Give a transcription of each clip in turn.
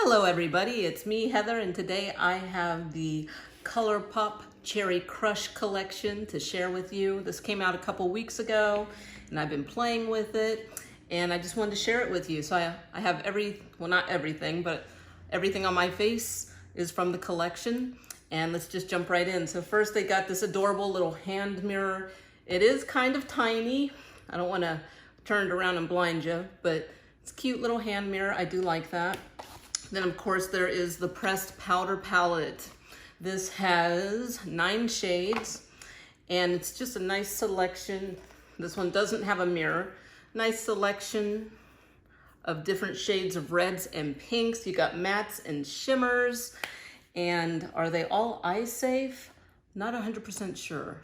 Hello everybody, it's me Heather, and today I have the Colourpop Cherry Crush collection to share with you. This came out a couple weeks ago and I've been playing with it and I just wanted to share it with you. So I have well, not everything, but everything on my face is from the collection, and let's just jump right in. So first they got this adorable little hand mirror. It is kind of tiny. I don't want to turn it around and blind you, but it's a cute little hand mirror. I do like that. Then of course there is the pressed powder palette. This has 9 shades and it's just a nice selection. This one doesn't have a mirror. Nice selection of different shades of reds and pinks. You got mattes and shimmers. And are they all eye safe? Not 100% sure.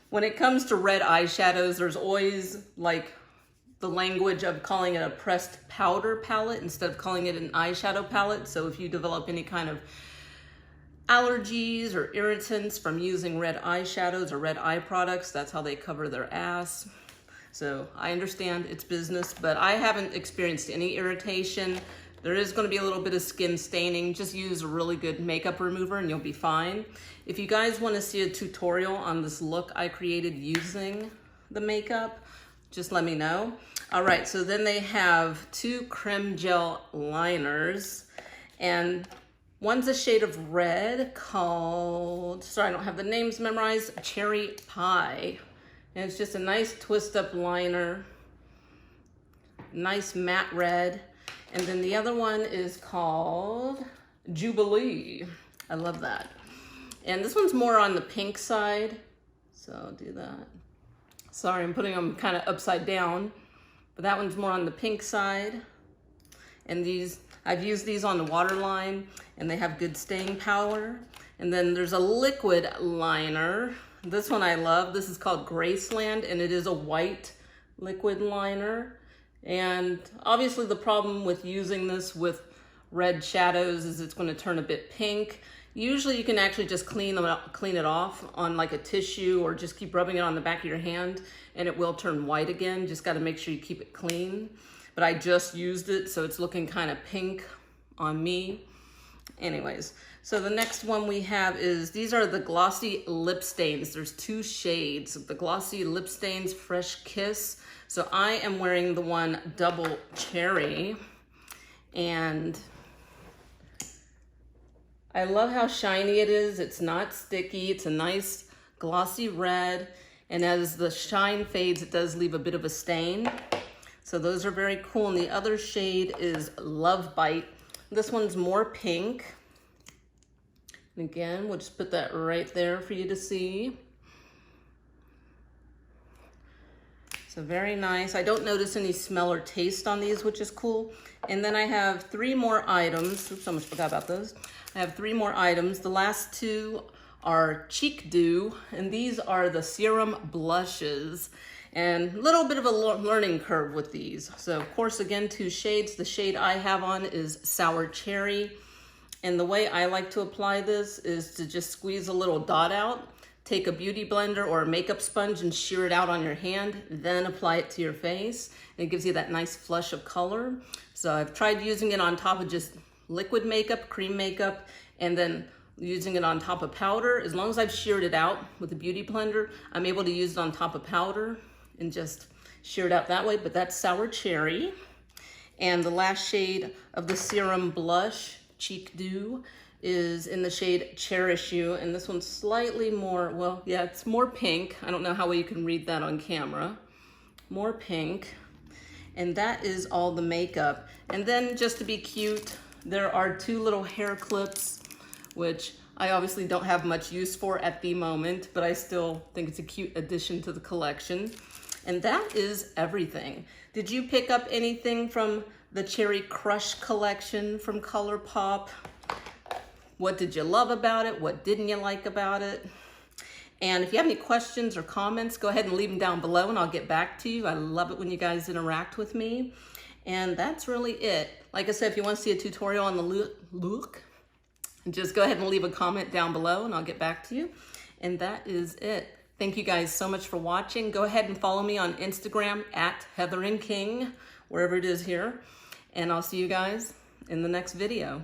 When it comes to red eyeshadows, there's always like the language of calling it a pressed powder palette instead of calling it an eyeshadow palette. So if you develop any kind of allergies or irritants from using red eyeshadows or red eye products, that's how they cover their ass. So I understand it's business, but I haven't experienced any irritation. There is going to be a little bit of skin staining. Just use a really good makeup remover and you'll be fine. If you guys want to see a tutorial on this look I created using the makeup, just let me know. All right, so then they have 2 Crème gel liners, and one's a shade of red called, sorry, I don't have the names memorized, Cherry Pie. And it's just a nice twist up liner, nice matte red. And then the other one is called Jubilee. I love that. And this one's more on the pink side, so I'll do that. Sorry, I'm putting them kind of upside down, but that one's more on the pink side. And these, I've used these on the waterline and they have good staying power. And then there's a liquid liner. This one I love. This is called Graceland and it is a white liquid liner. And obviously the problem with using this with red shadows is it's going to turn a bit pink. Usually you can actually just clean it off on like a tissue or just keep rubbing it on the back of your hand and it will turn white again. Just got to make sure you keep it clean. But I just used it, so it's looking kind of pink on me. Anyways, so the next one we have is, these are the Glossy Lip Stains. There's 2 shades, the Glossy Lip Stains Fresh Kiss. So I am wearing the one Double Cherry, and I love how shiny it is. It's not sticky. It's a nice glossy red. And as the shine fades, it does leave a bit of a stain. So those are very cool. And the other shade is Love Bite. This one's more pink. And again, we'll just put that right there for you to see. So very nice. I don't notice any smell or taste on these, which is cool. And then I have 3 more items. Oops, I almost forgot about those. I have 3 more items. The last 2 are Cheek Dew, and these are the Serum Blushes. And a little bit of a learning curve with these. So of course, again, 2 shades. The shade I have on is Sour Cherry. And the way I like to apply this is to just squeeze a little dot out, take a beauty blender or a makeup sponge and shear it out on your hand, then apply it to your face. And it gives you that nice flush of color. So I've tried using it on top of just liquid makeup, cream makeup, and then using it on top of powder. As long as I've sheared it out with a beauty blender, I'm able to use it on top of powder and just shear it out that way. But that's Sour Cherry. And the last shade of the Serum Blush Cheek Dew is in the shade Cherrish You, and this one's slightly more, well, yeah, it's more pink. I don't know how well you can read that on camera. More pink. And that is all the makeup. And then just to be cute, there are 2 little hair clips, which I obviously don't have much use for at the moment, but I still think it's a cute addition to the collection. And that is everything. Did you pick up anything from the Cherry Crush collection from Colourpop? What did you love about it? What didn't you like about it? And if you have any questions or comments, go ahead and leave them down below and I'll get back to you. I love it when you guys interact with me. And that's really it. Like I said, if you want to see a tutorial on the look, just go ahead and leave a comment down below and I'll get back to you. And that is it. Thank you guys so much for watching. Go ahead and follow me on Instagram at Heather and King, wherever it is here. And I'll see you guys in the next video.